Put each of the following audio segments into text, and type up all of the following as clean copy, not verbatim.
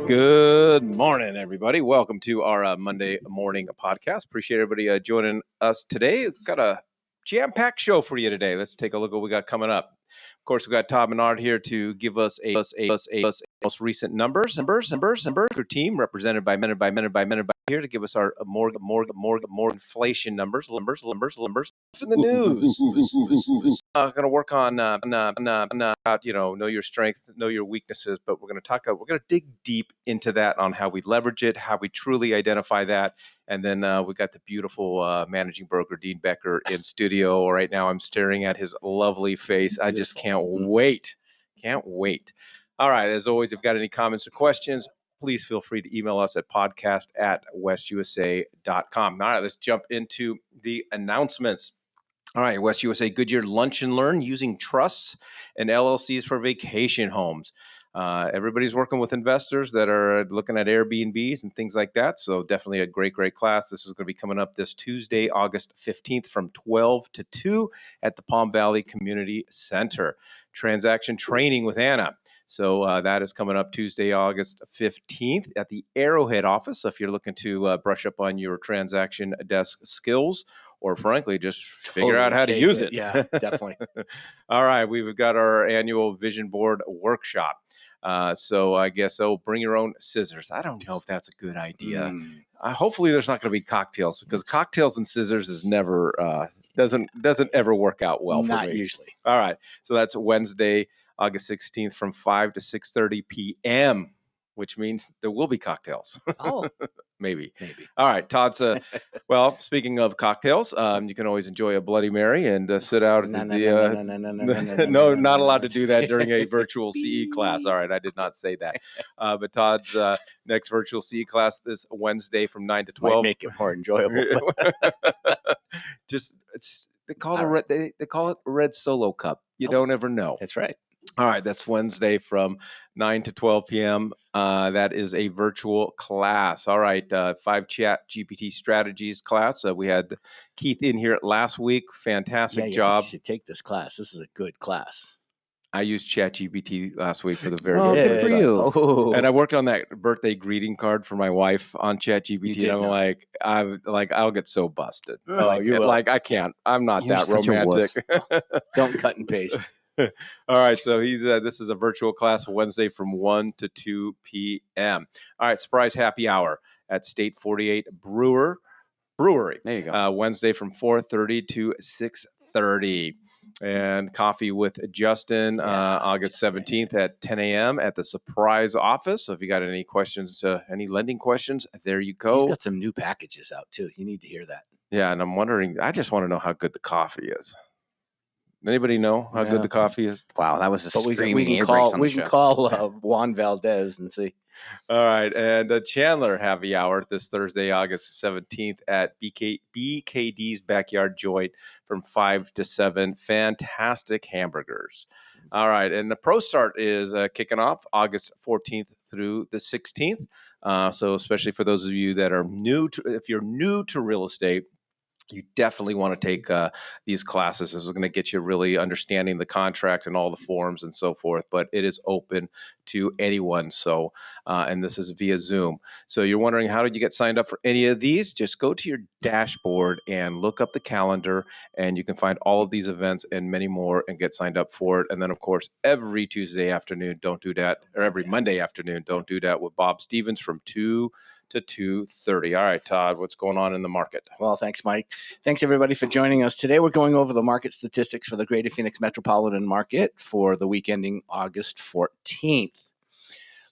Good morning, everybody. Welcome to our Monday morning podcast. Appreciate everybody joining us today. Got a jam-packed show for you today. Let's take a look at what we got coming up. Of course, we got Todd Menard here to give us a most recent numbers. Our team represented by minute here to give us our more inflation numbers in the news. Going to work on know your strength, know your weaknesses, but we're going to dig deep into that on how we leverage it, how we truly identify that. And then we got the beautiful managing broker, Dean Becker, in studio right now. I'm staring at his lovely face. I just can't wait. Can't wait. All right. As always, if you've got any comments or questions, please feel free to email us at podcast@westusa.com. All right, let's jump into the announcements. All right, West USA Goodyear Lunch and Learn using trusts and LLCs for vacation homes. Everybody's working with investors that are looking at Airbnbs and things like that. So definitely a great class. This is going to be coming up this Tuesday, August 15th from 12 to 2 at the Palm Valley Community Center. Transaction training with Anna. So that is coming up Tuesday, August 15th at the Arrowhead office. So if you're looking to brush up on your transaction desk skills, or frankly, just figure out how to use it. Yeah, definitely. All right, we've got our annual vision board workshop. So I guess, bring your own scissors. I don't know if that's a good idea. Hopefully there's not going to be cocktails, because cocktails and scissors is never, doesn't ever work out well for me. Not usually. All right, so that's Wednesday, August 16th from 5 to 6:30 p.m., which means there will be cocktails. Oh. Maybe. All right, Todd's. Well, speaking of cocktails, you can always enjoy a Bloody Mary and sit out at No, not allowed to do that during a virtual CE class. All right, I did not say that. But Todd's next virtual CE class this Wednesday from 9 to 12. Might make it more enjoyable. They call it a red solo cup. You don't ever know. That's right. All right, that's Wednesday from 9 to 12 p.m. That is a virtual class. All right, 5 Chat GPT strategies class. We had Keith in here last week. Fantastic job. You should take this class. This is a good class. I used ChatGPT last week for the very first time. Good for you. Oh. And I worked on that birthday greeting card for my wife on ChatGPT. And I'll get so busted. You will. I can't. I'm not You're that such a romantic. Don't cut and paste. All right, so this is a virtual class Wednesday from 1 to 2 p.m. All right, surprise happy hour at State 48 Brewery. There you go. Wednesday from 4:30 to 6:30. And coffee with Justin, August 17th at 10 a.m. at the surprise office. So if you got any questions, any lending questions, there you go. He's got some new packages out too. You need to hear that. Yeah, and I just want to know how good the coffee is. Anybody know how good the coffee is? Wow, that was a screaming we can call Juan Valdez and see. All right, and Chandler happy hour this Thursday, August 17th at BKD's Backyard Joint from 5 to 7. Fantastic hamburgers. All right, and the Pro Start is kicking off August 14th through the 16th. So especially for those of you that are if you're new to real estate, you definitely want to take these classes. This is going to get you really understanding the contract and all the forms and so forth, but it is open to anyone. So, and this is via Zoom. So you're wondering, how did you get signed up for any of these? Just go to your dashboard and look up the calendar, and you can find all of these events and many more and get signed up for it. And then, of course, every Tuesday afternoon, don't do that, or every Monday afternoon, don't do that, with Bob Stevens from 2 to 2:30. All right, Todd, what's going on in the market? Well, thanks, Mike. Thanks, everybody, for joining us. Today, we're going over the market statistics for the Greater Phoenix Metropolitan Market for the week ending August 14th.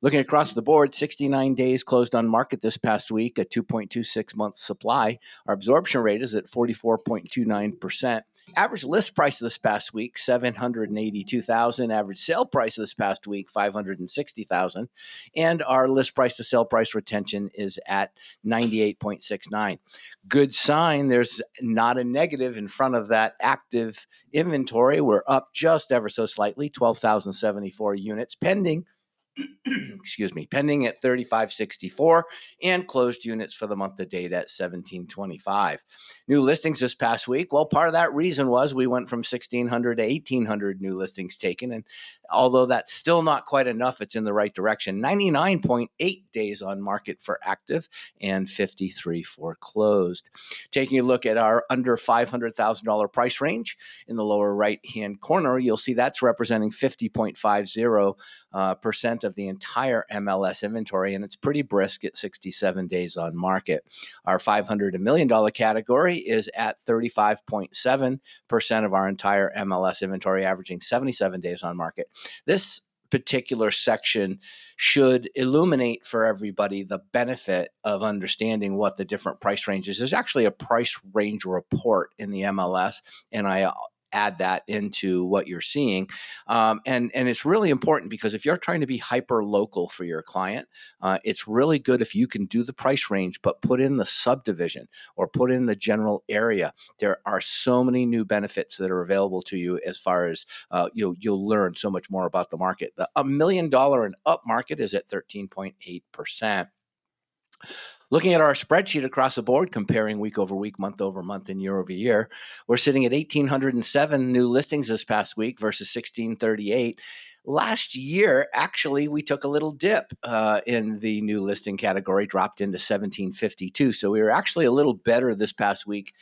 Looking across the board, 69 days closed on market this past week, a 2.26 month supply. Our absorption rate is at 44.29%. Average list price this past week, $782,000. Average sale price this past week, $560,000. And our list price to sale price retention is at 98.69. Good sign. There's not a negative in front of that active inventory. We're up just ever so slightly, 12,074 units pending. excuse me, pending at 3564, and closed units for the month to date at 1725. New listings this past week. Well, part of that reason was we went from 1,600 to 1,800 new listings taken. And although that's still not quite enough, it's in the right direction. 99.8 days on market for active and 53 for closed. Taking a look at our under $500,000 price range in the lower right-hand corner, you'll see that's representing 50.50% of the entire MLS inventory, and it's pretty brisk at 67 days on market. Our $500 to $1 million category is at 35.7% of our entire MLS inventory, averaging 77 days on market. This particular section should illuminate for everybody the benefit of understanding what the different price ranges. There's actually a price range report in the MLS, and I add that into what you're seeing. And it's really important because if you're trying to be hyper local for your client, it's really good if you can do the price range, but put in the subdivision or put in the general area. There are so many new benefits that are available to you as far as you'll learn so much more about the market. The $1 million and up market is at 13.8%. Looking at our spreadsheet across the board, comparing week over week, month over month, and year over year, we're sitting at 1,807 new listings this past week versus 1,638. Last year, actually, we took a little dip in the new listing category, dropped into 1,752. So we were actually a little better this past week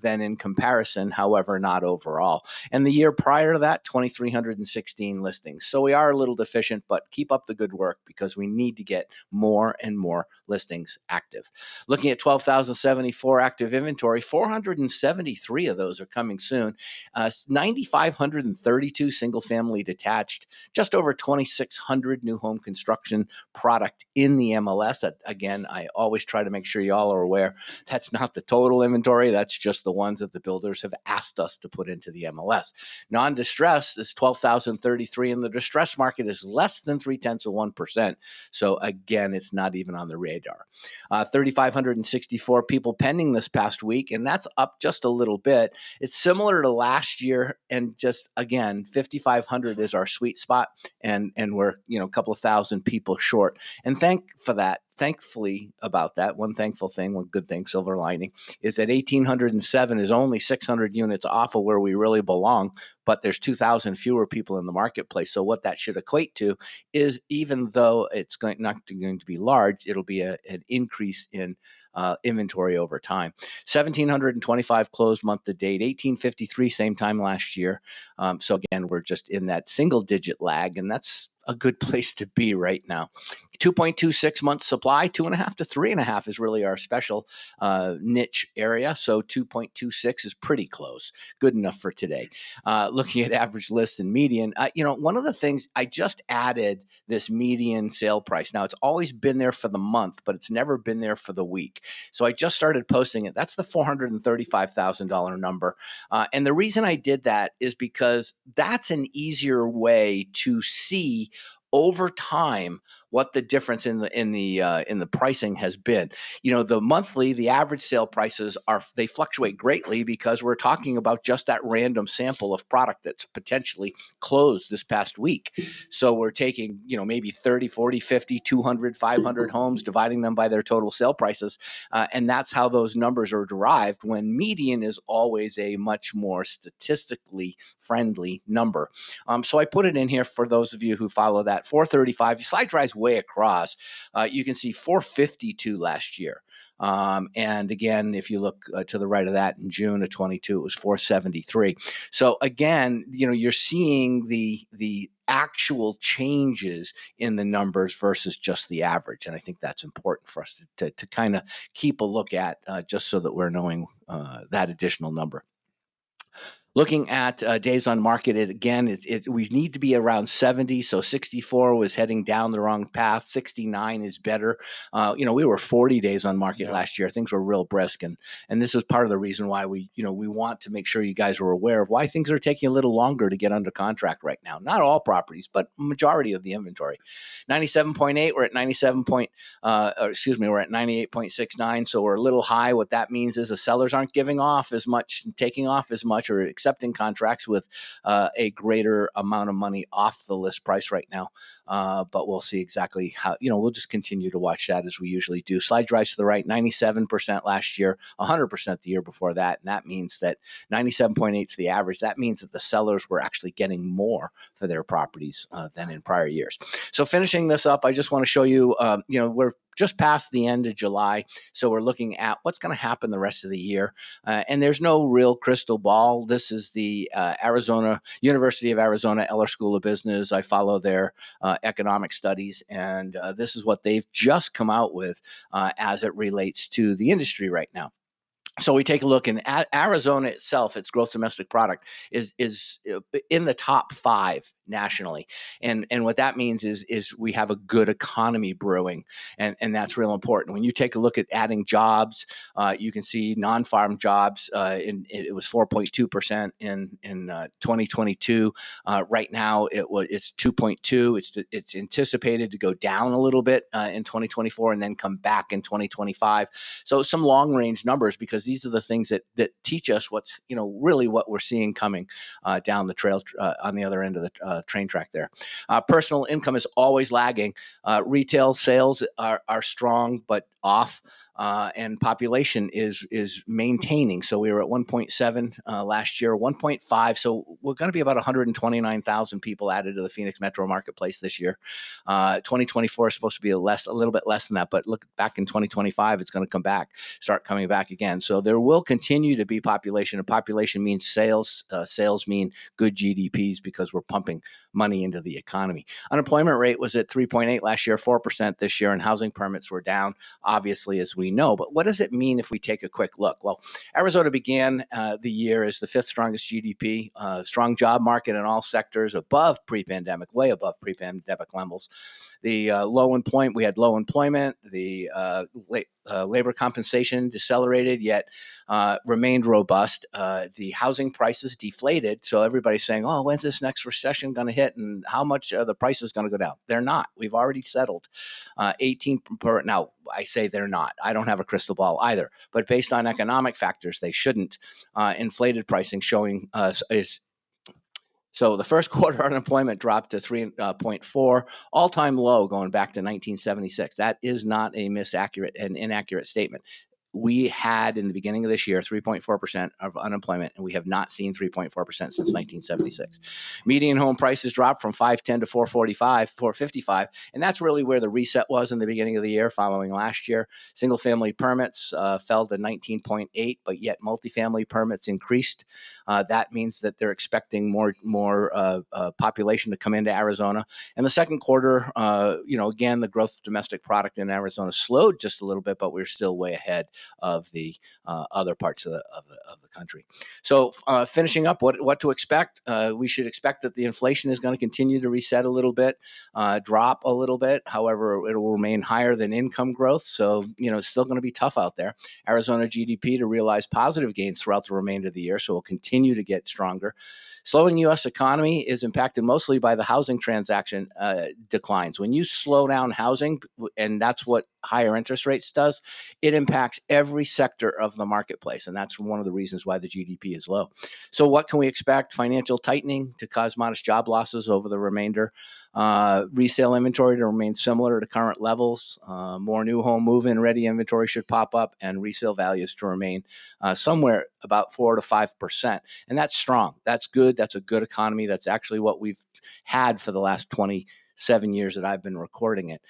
than in comparison, however, not overall. And the year prior to that, 2,316 listings. So we are a little deficient, but keep up the good work because we need to get more and more listings active. Looking at 12,074 active inventory, 473 of those are coming soon. 9,532 single-family detached. Just over 2,600 new home construction product in the MLS. That, again, I always try to make sure y'all are aware. That's not the total inventory. That's just the ones that the builders have asked us to put into the MLS. Non-distress is 12,033, and the distress market is less than 0.3%. So, again, it's not even on the radar. 3,564 people pending this past week, and that's up just a little bit. It's similar to last year, and just, again, 5,500 is our sweet spot, and we're a couple of thousand people short. And thankfully about that, one thankful thing, one good thing, silver lining, is that 1,807 is only 600 units off of where we really belong, but there's 2,000 fewer people in the marketplace. So what that should equate to is, even though it's not going to be large, it'll be an increase in inventory over time. 1,725 closed month to date, 1,853 same time last year. So again, we're just in that single digit lag, and that's a good place to be right now. 2.26 months supply, 2.5 to 3.5 is really our special niche area. So 2.26 is pretty close, good enough for today. Looking at average list and median, one of the things, I just added this median sale price. Now, it's always been there for the month, but it's never been there for the week. So I just started posting it. That's the $435,000 number. And the reason I did that is because that's an easier way to see over time what the difference in the pricing has been. The average sale prices they fluctuate greatly because we're talking about just that random sample of product that's potentially closed this past week. So we're taking, maybe 30, 40, 50, 200, 500 homes, dividing them by their total sale prices. And that's how those numbers are derived, when median is always a much more statistically friendly number. So I put it in here for those of you who follow that. 435, you slide drives way across, you can see 452 last year. And again, if you look to the right of that, in June of 22, it was 473. So again, you're seeing the actual changes in the numbers versus just the average. And I think that's important for us to kind of keep a look at, just so that we're knowing that additional number. Looking at days on market, we need to be around 70. So 64 was heading down the wrong path. 69 is better. We were 40 days on market last year. Things were real brisk, and this is part of the reason why we want to make sure you guys are aware of why things are taking a little longer to get under contract right now. Not all properties, but majority of the inventory. 97.8. We're at 98.69. So we're a little high. What that means is the sellers aren't taking off as much, or accepting contracts with a greater amount of money off the list price right now. But we'll see exactly how, we'll just continue to watch that as we usually do. Slide drives to the right, 97% last year, 100% the year before that. And that means that 97.8 is the average. That means that the sellers were actually getting more for their properties than in prior years. So finishing this up, I just want to show you, we're just past the end of July. So we're looking at what's going to happen the rest of the year. And there's no real crystal ball. This is the University of Arizona Eller School of Business. I follow their economic studies, and this is what they've just come out with as it relates to the industry right now. So we take a look, and Arizona itself, its gross domestic product is in the top 5 nationally, and what that means is we have a good economy brewing, and that's real important. When you take a look at adding jobs, you can see non-farm jobs. It was 4.2% in 2022. Right now, it's 2.2. It's anticipated to go down a little bit in 2024 and then come back in 2025. So some long range numbers, because these are the things that teach us what's, really what we're seeing coming down the trail on the other end of the train track there. Personal income is always lagging. Retail sales are strong but off. And population is maintaining. So we were at 1.7 last year, 1.5. So we're going to be about 129,000 people added to the Phoenix metro marketplace this year. 2024 is supposed to be a little bit less than that, but look back in 2025, it's going to start coming back again. So there will continue to be population, and population means sales. Sales mean good GDPs because we're pumping money into the economy. Unemployment rate was at 3.8 last year, 4% this year, and housing permits were down, obviously, as we know. But what does it mean if we take a quick look? Well, Arizona began the year as the 5th strongest GDP, strong job market in all sectors, above pre-pandemic, way above pre-pandemic levels. We had low employment. The labor compensation decelerated, yet remained robust. The housing prices deflated. So everybody's saying, oh, when's this next recession going to hit, and how much are the prices going to go down? They're not. We've already settled 18 per. Now, I say they're not. I don't have a crystal ball either. But based on economic factors, they shouldn't. Inflated pricing showing is. So the first quarter unemployment dropped to 3.4, all-time low going back to 1976. That is not an inaccurate statement. We had in the beginning of this year 3.4% of unemployment, and we have not seen 3.4% since 1976. Median home prices dropped from 510 to 455, and that's really where the reset was in the beginning of the year following last year. Single-family permits fell to 19.8, but yet multifamily permits increased. That means that they're expecting more population to come into Arizona. And the second quarter, again, the gross domestic product in Arizona slowed just a little bit, but we're still way ahead of the other parts of the country. So finishing up, what to expect? We should expect that the inflation is going to continue to reset a little bit, drop a little bit. However, it will remain higher than income growth. So, it's still going to be tough out there. Arizona GDP to realize positive gains throughout the remainder of the year. So we'll continue to get stronger. Slowing U.S. economy is impacted mostly by the housing transaction declines. When you slow down housing, and that's what higher interest rates does, it impacts every sector of the marketplace. And that's one of the reasons why the GDP is low. So what can we expect? Financial tightening to cause modest job losses over the remainder. Resale inventory to remain similar to current levels. More new home move-in ready inventory should pop up, and resale values to remain somewhere about 4 to 5%. And that's strong. That's good. That's a good economy. That's actually what we've had for the last 27 years that I've been recording it,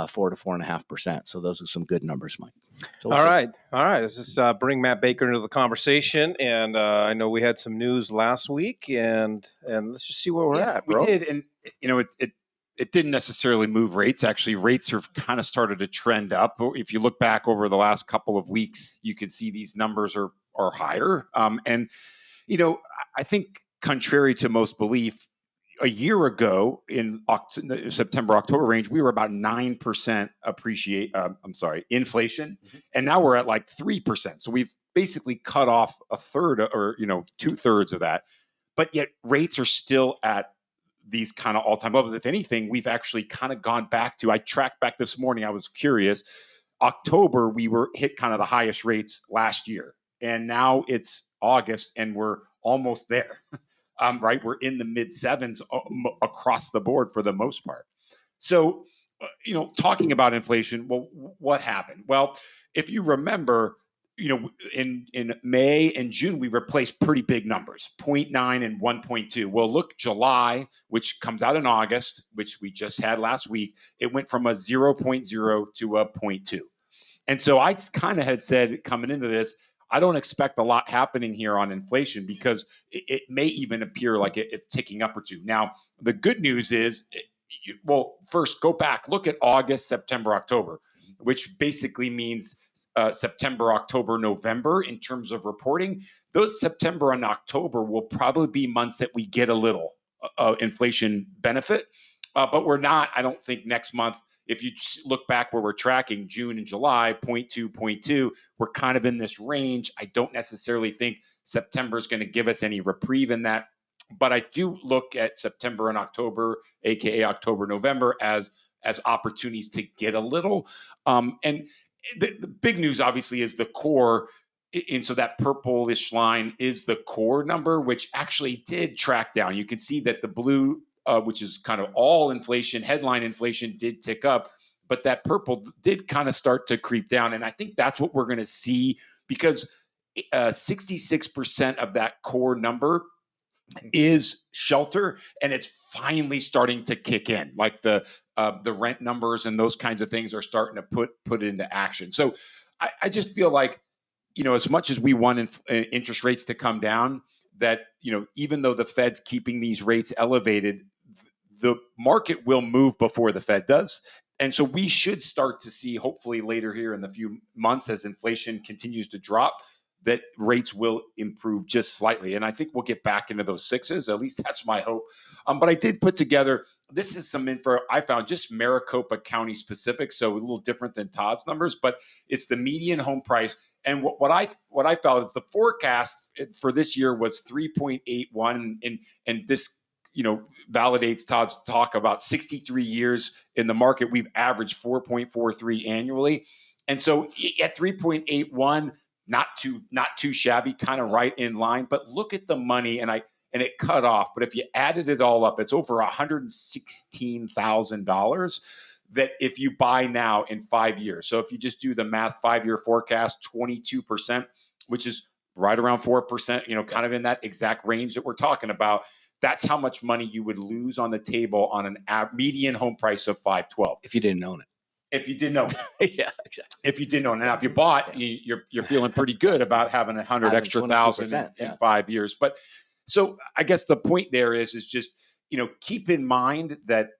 4 to 4.5%. So those are some good numbers, Mike. So All right. Let's just bring Matt Baker into the conversation. And I know we had some news last week, and let's just see where we're at, bro. We did, and it didn't necessarily move rates. Actually, rates have kind of started to trend up. If you look back over the last couple of weeks, you can see these numbers are higher. And I think contrary to most belief, a year ago in September-October range, we were about 9% inflation, and now we're at like 3%. So we've basically cut off a third or 2/3 of that, but yet rates are still at these kind of all-time levels. If anything, we've actually kind of gone back to, I tracked back this morning, I was curious, October, we hit kind of the highest rates last year, and now it's August and we're almost there. Right, we're in the mid sevens across the board for the most part. So, talking about inflation, well, what happened? Well, if you remember, in May and June, we replaced pretty big numbers, 0.9 and 1.2. Well, look, July, which comes out in August, which we just had last week, it went from a 0.0 to a 0.2. And so I kind of had said coming into this, I don't expect a lot happening here on inflation because it may even appear like it's ticking up or two. Now, the good news is, well, first go back, look at August, September, October, which basically means September, October, November in terms of reporting. Those September and October will probably be months that we get a little inflation benefit, but we're not, I don't think next month. If you look back where we're tracking June and July, 0.2, 0.2, we're kind of in this range. I don't necessarily think September is going to give us any reprieve in that. But I do look at September and October, aka October, November, as opportunities to get a little. And the big news, obviously, is the core. And so that purplish line is the core number, which actually did track down. You can see that the blue, which is kind of all inflation, headline inflation, did tick up, but that purple did kind of start to creep down. And I think that's what we're going to see because 66% of that core number is shelter, and it's finally starting to kick in. Like the rent numbers and those kinds of things are starting to put it into action. So I just feel like, as much as we want interest rates to come down, that, even though the Fed's keeping these rates elevated, the market will move before the Fed does. And so we should start to see, hopefully later here in the few months as inflation continues to drop, that rates will improve just slightly. And I think we'll get back into those sixes. At least that's my hope. But I did put together, this is some info I found, just Maricopa County specific, so a little different than Todd's numbers, but it's the median home price. And what I felt is the forecast for this year was 3.81, and this validates Todd's talk about 63 years in the market. We've averaged 4.43 annually. And so at 3.81, not too shabby, kind of right in line. But look at the money, and it cut off. But if you added it all up, it's over $116,000 that if you buy now in 5 years. So if you just do the math, 5-year forecast, 22%, which is right around 4%, kind of in that exact range that we're talking about. That's how much money you would lose on the table on an median home price of $512 if you didn't own it. If you didn't own it. Yeah, exactly. If you didn't own it. Now, if you bought, you're feeling pretty good about having 100 extra thousand in 5 years. But so I guess the point there is just, keep in mind that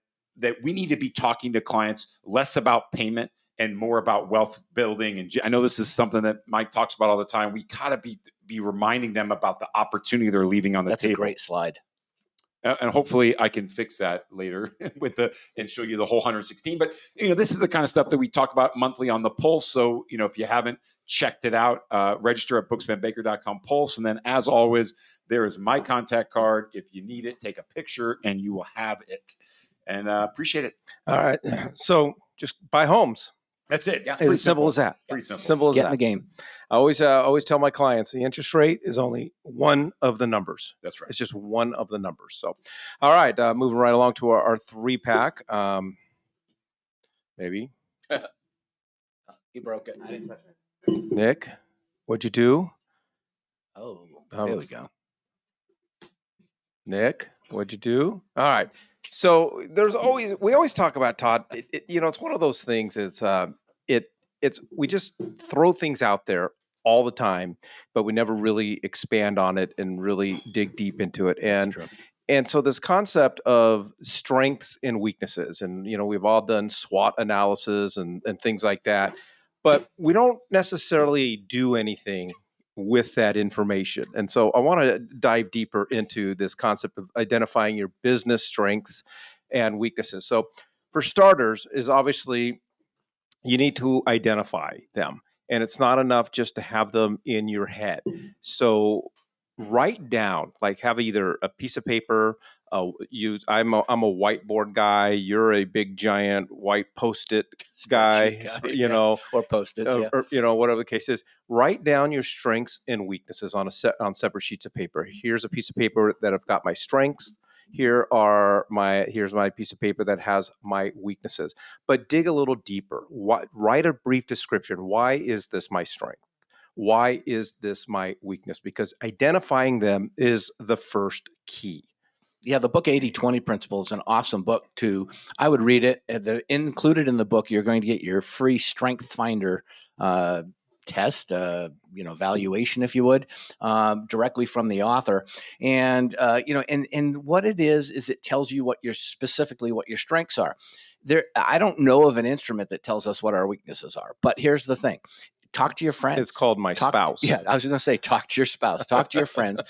we need to be talking to clients less about payment and more about wealth building. And I know this is something that Mike talks about all the time. We gotta be reminding them about the opportunity they're leaving on the table. That's a great slide. And hopefully I can fix that later and show you the whole 116. But this is the kind of stuff that we talk about monthly on the Pulse. So if you haven't checked it out, register at brooksvanbaker.com Pulse. And then as always, there is my contact card. If you need it, take a picture and you will have it. And appreciate it. All right. So just buy homes. That's it. Yeah, as simple as that. Pretty simple. Simple as Get that. in the game. I always tell my clients the interest rate is only one of the numbers. That's right. It's just one of the numbers. So, all right, moving right along to our 3-pack. Maybe. You broke it. I didn't touch it. Nick, what'd you do? Oh, there we go. Nick, what'd you do? All right. So we always talk about, Todd, it's one of those things we just throw things out there all the time, but we never really expand on it and really dig deep into it. And so this concept of strengths and weaknesses, and, we've all done SWOT analysis and things like that, but we don't necessarily do anything with that information. And so I want to dive deeper into this concept of identifying your business strengths and weaknesses. So for starters is obviously you need to identify them, and it's not enough just to have them in your head. So write down, like have either a piece of paper. I'm a whiteboard guy. You're a big giant white Post-it guy, or Post-its, or whatever the case is. Write down your strengths and weaknesses on on separate sheets of paper. Here's a piece of paper that I've got my strengths. Here's my piece of paper that has my weaknesses. But dig a little deeper. Write a brief description. Why is this my strength? Why is this my weakness? Because identifying them is the first key. Yeah, the book 80-20 Principle is an awesome book too. I would read it. Included in the book, you're going to get your free Strength Finder test, valuation, if you would, directly from the author. And and what it is it tells you what your strengths are. I don't know of an instrument that tells us what our weaknesses are. But here's the thing. Talk to your friends. It's called my spouse. Yeah, I was going to say, talk to your spouse, talk to your friends.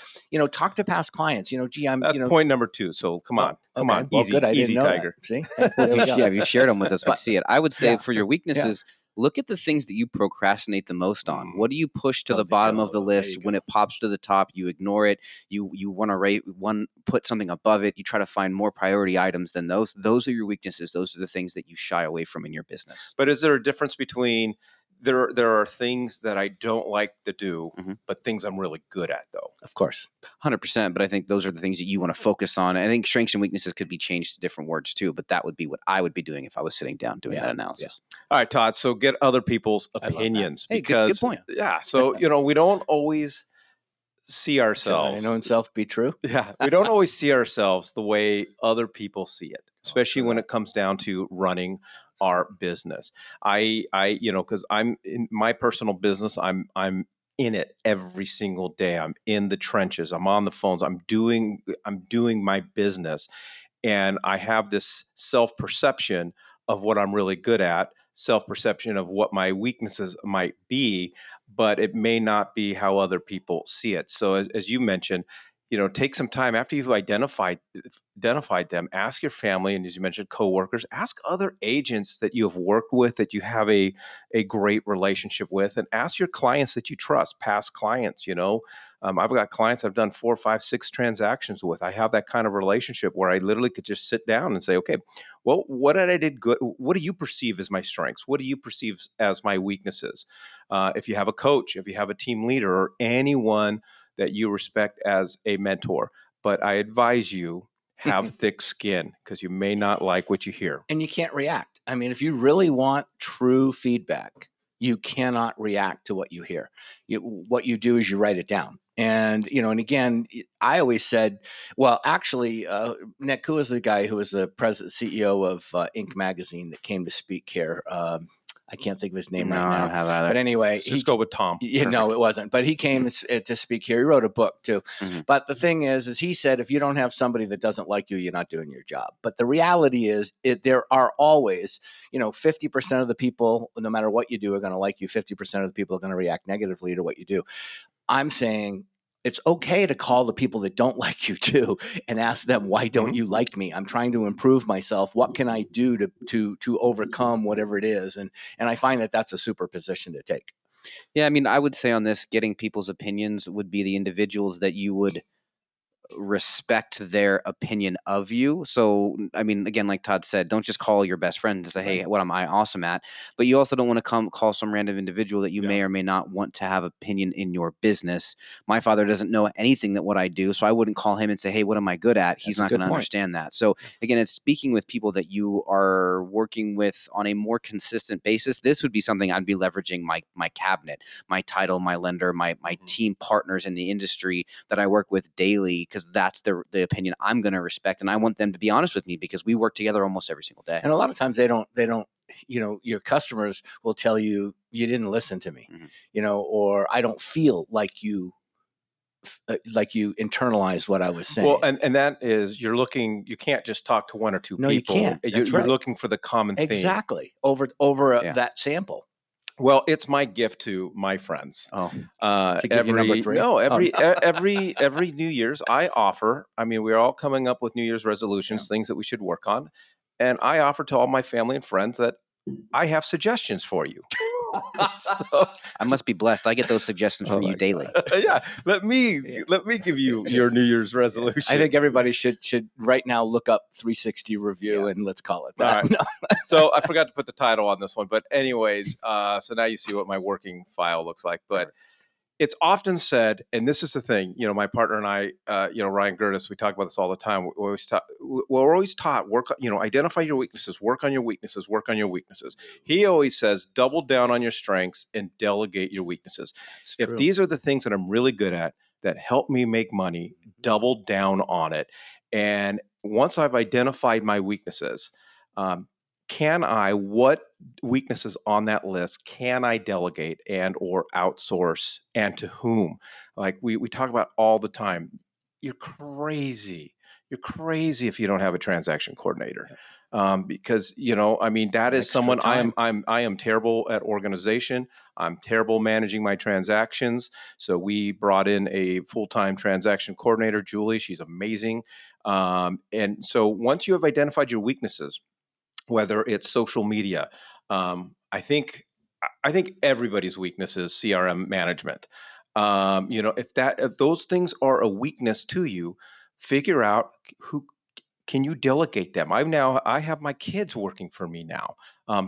Talk to past clients. That's point number 2. So come on, well, easy, good. I easy, didn't know Tiger. That. See, Yeah, you shared them with us. We see it. I would say for your weaknesses, look at the things that you procrastinate the most on. What do you push to the bottom of the list? When it pops to the top, you ignore it. You want to put something above it. You try to find more priority items than those. Those are your weaknesses. Those are the things that you shy away from in your business. But is there a difference between there are things that I don't like to do, but things I'm really good at, though? Of course. 100%. But I think those are the things that you want to focus on. I think strengths and weaknesses could be changed to different words too, but that would be what I would be doing if I was sitting down doing that analysis. Yeah. All right, Todd. So get other people's opinions. Hey, because good point. Yeah. So, we don't always see ourselves. Know himself be true. Yeah. We don't always see ourselves the way other people see it, especially when it comes down to running our business. Because I'm in my personal business, I'm in it every single day. I'm in the trenches. I'm on the phones. I'm doing my business, and I have this self-perception of what I'm really good at, self-perception of what my weaknesses might be, but it may not be how other people see it. So as you mentioned, take some time after you've identified them. Ask your family, and as you mentioned, coworkers. Ask other agents that you have worked with, that you have a great relationship with, and ask your clients that you trust, past clients. I've got clients I've done 4, 5, 6 transactions with. I have that kind of relationship where I literally could just sit down and say, okay, well, what did I did good? What do you perceive as my strengths? What do you perceive as my weaknesses? If you have a coach, if you have a team leader, or anyone that you respect as a mentor. But I advise you, have thick skin, because you may not like what you hear. And you can't react. I mean, if you really want true feedback, you cannot react to what you hear. What you do is you write it down. And, and again, I always said, well, actually, Nick, who was the guy who was the CEO of Inc. magazine that came to speak here? I can't think of his name right now. I don't have either. But anyway, just go with Tom. No, it wasn't. But he came to speak here. He wrote a book too. But the thing is he said, if you don't have somebody that doesn't like you, you're not doing your job. But the reality is, there are always, 50% of the people, no matter what you do, are going to like you. 50% of the people are going to react negatively to what you do. I'm saying it's okay to call the people that don't like you too and ask them, why don't you like me? I'm trying to improve myself. What can I do to overcome whatever it is? And I find that that's a super position to take. Yeah, I mean, I would say on this, getting people's opinions would be the individuals that you would respect their opinion of you. So, I mean, again, like Todd said, don't just call your best friend and say, hey, what am I awesome at? But you also don't want to call some random individual that you may or may not want to have opinion in your business. My father doesn't know anything that what I do, so I wouldn't call him and say, hey, what am I good at? He's not going to understand that. So again, it's speaking with people that you are working with on a more consistent basis. This would be something I'd be leveraging my cabinet, my title, my lender, my team partners in the industry that I work with daily, because that's the opinion I'm going to respect, and I want them to be honest with me because we work together almost every single day. And a lot of times they don't. Your customers will tell you, you didn't listen to me, or I don't feel like you internalized what I was saying. Well, and that is, you can't just talk to one or two people. You can't. You're looking for the common theme. Exactly. Over that sample. Well, it's my gift to my friends. To give you number 3? No, every New Year's I offer. I mean, we're all coming up with New Year's resolutions, things that we should work on, and I offer to all my family and friends that I have suggestions for you. So, I must be blessed. I get those suggestions from Oh you my daily. yeah, let me give you your New Year's I resolution. think everybody should right now look up 360 review and let's call it that. All right. So I forgot to put the title on this one, but anyways, so now you see what my working file looks like. But it's often said, and this is the thing, my partner and I, Ryan Gertis, we talk about this all the time. We're always taught, identify your weaknesses, work on your weaknesses, work on your weaknesses. He always says, double down on your strengths and delegate your weaknesses. If these are the things that I'm really good at that help me make money, double down on it. And once I've identified my weaknesses, what weaknesses on that list can I delegate and or outsource, and to whom? Like we talk about all the time. You're crazy. You're crazy if you don't have a transaction coordinator. Because that is Extra someone time. I am terrible at organization. I'm terrible managing my transactions. So we brought in a full-time transaction coordinator, Julie. She's amazing. And so once you have identified your weaknesses, whether it's social media. I think everybody's weakness is CRM management. If those things are a weakness to you, figure out who can you delegate them. I have my kids working for me now,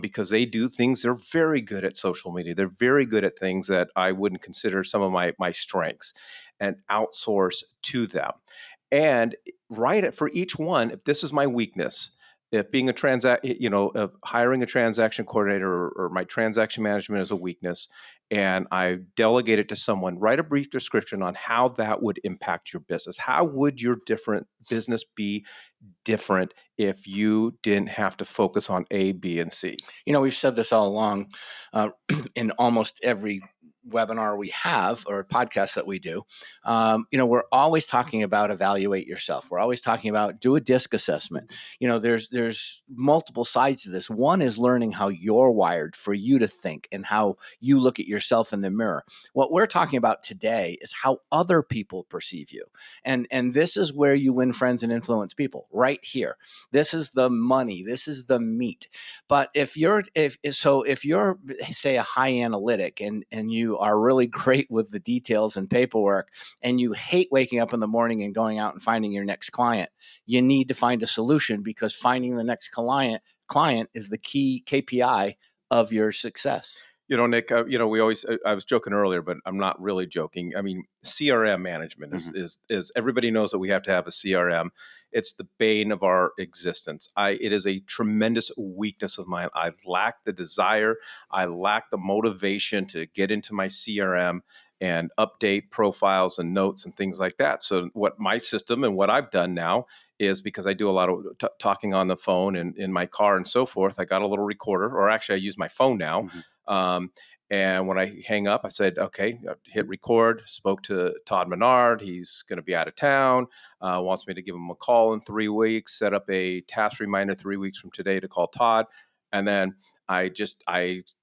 because they do things. They're very good at social media. They're very good at things that I wouldn't consider some of my strengths, and outsource to them. And write it for each one. If this is my weakness, if being of hiring a transaction coordinator, or my transaction management is a weakness, and I delegate it to someone, write a brief description on how that would impact your business. How would your different business be different if you didn't have to focus on A, B, and C? We've said this all along, in almost every webinar we have or podcast that we do. We're always talking about evaluate yourself. We're always talking about do a DISC assessment. There's multiple sides to this. One is learning how you're wired for you to think and how you look at yourself in the mirror. What we're talking about today is how other people perceive you. And this is where you win friends and influence people, right here. This is the money. This is the meat. But if you're say a high analytic and you are really great with the details and paperwork, and you hate waking up in the morning and going out and finding your next client, you need to find a solution, because finding the next client is the key KPI of your success. Nick, I was joking earlier, but I'm not really joking. I mean, CRM management is everybody knows that we have to have a CRM. It's the bane of our existence. It is a tremendous weakness of mine. I lack the desire. I lack the motivation to get into my CRM and update profiles and notes and things like that. So what my system and what I've done now is, because I do a lot of talking on the phone and in my car and so forth, I got a little recorder, or actually I use my phone now. And when I hang up, I said, okay, hit record, spoke to Todd Menard. He's going to be out of town, wants me to give him a call in 3 weeks, set up a task reminder 3 weeks from today to call Todd. And then I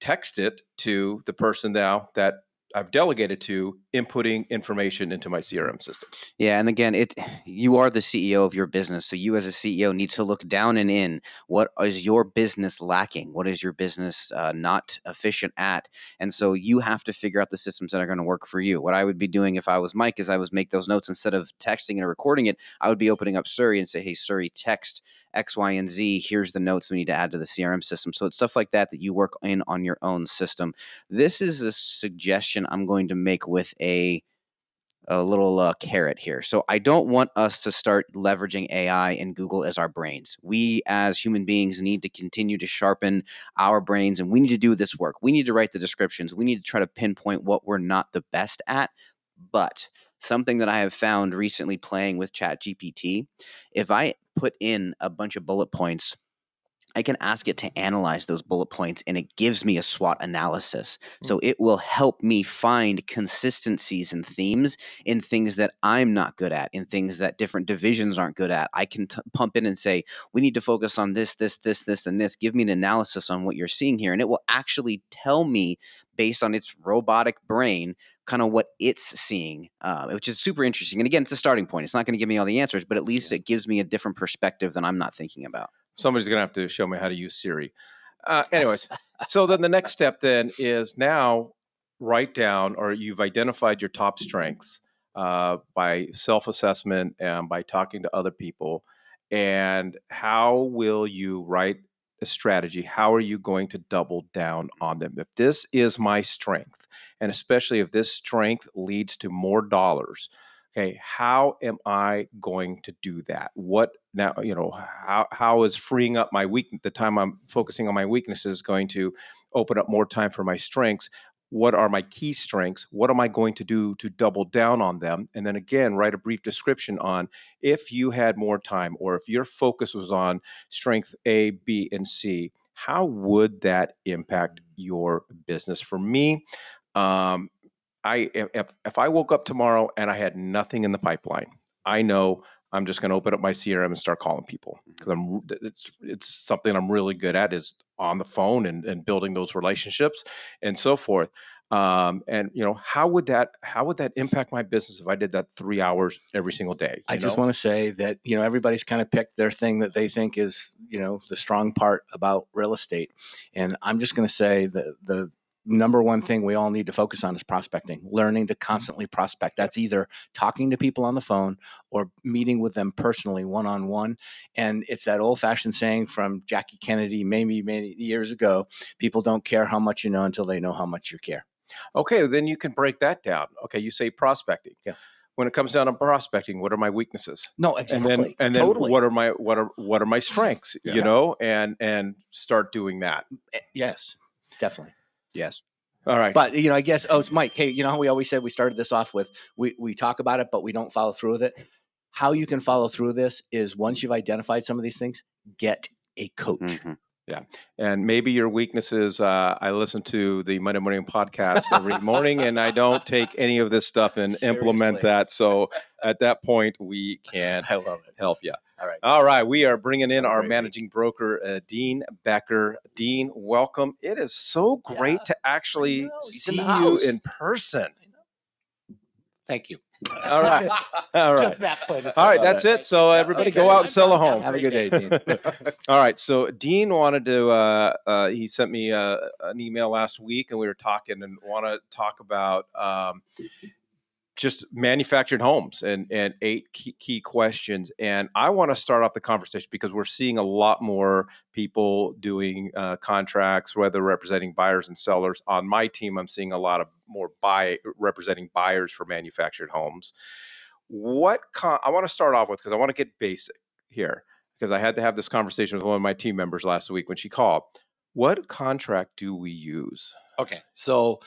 text it to the person now that I've delegated to, inputting information into my CRM system. Yeah, and again, you are the CEO of your business, so you as a CEO need to look down and in. What is your business lacking? What is your business not efficient at? And so you have to figure out the systems that are going to work for you. What I would be doing if I was Mike is I would make those notes instead of texting and recording it. I would be opening up Surrey and say, hey, Surrey, text X, Y, and Z. Here's the notes we need to add to the CRM system. So it's stuff like that you work in on your own system. This is a suggestion I'm going to make with a little carrot here. So I don't want us to start leveraging AI and Google as our brains. We as human beings need to continue to sharpen our brains, and we need to do this work. We need to write the descriptions. We need to try to pinpoint what we're not the best at. But something that I have found recently playing with ChatGPT, if I put in a bunch of bullet points, I can ask it to analyze those bullet points, and it gives me a SWOT analysis. So it will help me find consistencies and themes in things that I'm not good at, in things that different divisions aren't good at. I can pump in and say, we need to focus on this, and this. Give me an analysis on what you're seeing here. And it will actually tell me, based on its robotic brain, kind of what it's seeing, which is super interesting. And again, it's a starting point. It's not going to give me all the answers, but at least it gives me a different perspective than I'm not thinking about. Somebody's going to have to show me how to use Siri. Anyways, so then the next step then is now write down, or you've identified your top strengths by self-assessment and by talking to other people. And how will you write a strategy? How are you going to double down on them? If this is my strength, and especially if this strength leads to more dollars, okay, how am I going to do that? What now, how is freeing up my the time I'm focusing on my weaknesses going to open up more time for my strengths? What are my key strengths? What am I going to do to double down on them? And then again, write a brief description on if you had more time, or if your focus was on strength A, B, and C, how would that impact your business? For me, um, if I woke up tomorrow and I had nothing in the pipeline, I know I'm just going to open up my CRM and start calling people, because it's something I'm really good at, is on the phone and building those relationships and so forth. And how would that impact my business if I did that 3 hours every single day? I just want to say that, everybody's kind of picked their thing that they think is, the strong part about real estate. And I'm just going to say that the number one thing we all need to focus on is prospecting, learning to constantly prospect. That's either talking to people on the phone or meeting with them personally, one-on-one. And it's that old-fashioned saying from Jackie Kennedy, maybe many years ago: people don't care how much you know until they know how much you care. Okay, then you can break that down. Okay, you say prospecting. Yeah. When it comes down to prospecting, what are my weaknesses? No, exactly. And then Totally. what are my strengths? Yeah. And start doing that. Yes, definitely. Yes. All right. But I guess, it's Mike. Hey, how we always said we started this off with we talk about it, but we don't follow through with it. How you can follow through this is, once you've identified some of these things, get a coach. Mm-hmm. Yeah. And maybe your weakness is I listen to the Monday morning podcast every morning, and I don't take any of this stuff and implement that. So at that point, we can I love it. help you. All right. We are bringing in Have a our great managing broker, Dean Becker. Dean, welcome. It is so great to actually see you in person. Thank you. All right. All right. Just that point. All right, that's it. So everybody go out and sell a home. Have a good day, Dean. All right, so Dean wanted to, he sent me an email last week, and we were talking and want to talk about just manufactured homes and 8 key questions. And I want to start off the conversation because we're seeing a lot more people doing contracts, whether representing buyers and sellers. On my team, I'm seeing a lot of more representing buyers for manufactured homes. I want to start off with, because I want to get basic here, because I had to have this conversation with one of my team members last week when she called. What contract do we use? Okay, so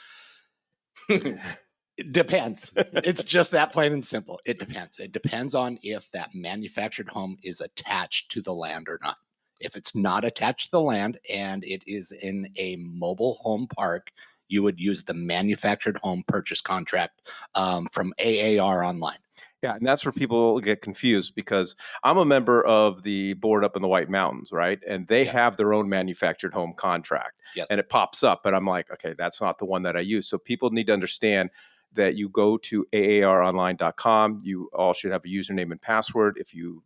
it depends. It's just that plain and simple. It depends. It depends on if that manufactured home is attached to the land or not. If it's not attached to the land and it is in a mobile home park, you would use the manufactured home purchase contract from AAR online. Yeah, and that's where people get confused, because I'm a member of the board up in the White Mountains, right? And they have their own manufactured home contract. Yes. And it pops up, but I'm like, okay, that's not the one that I use. So people need to understand that you go to aaronline.com. You all should have a username and password. If you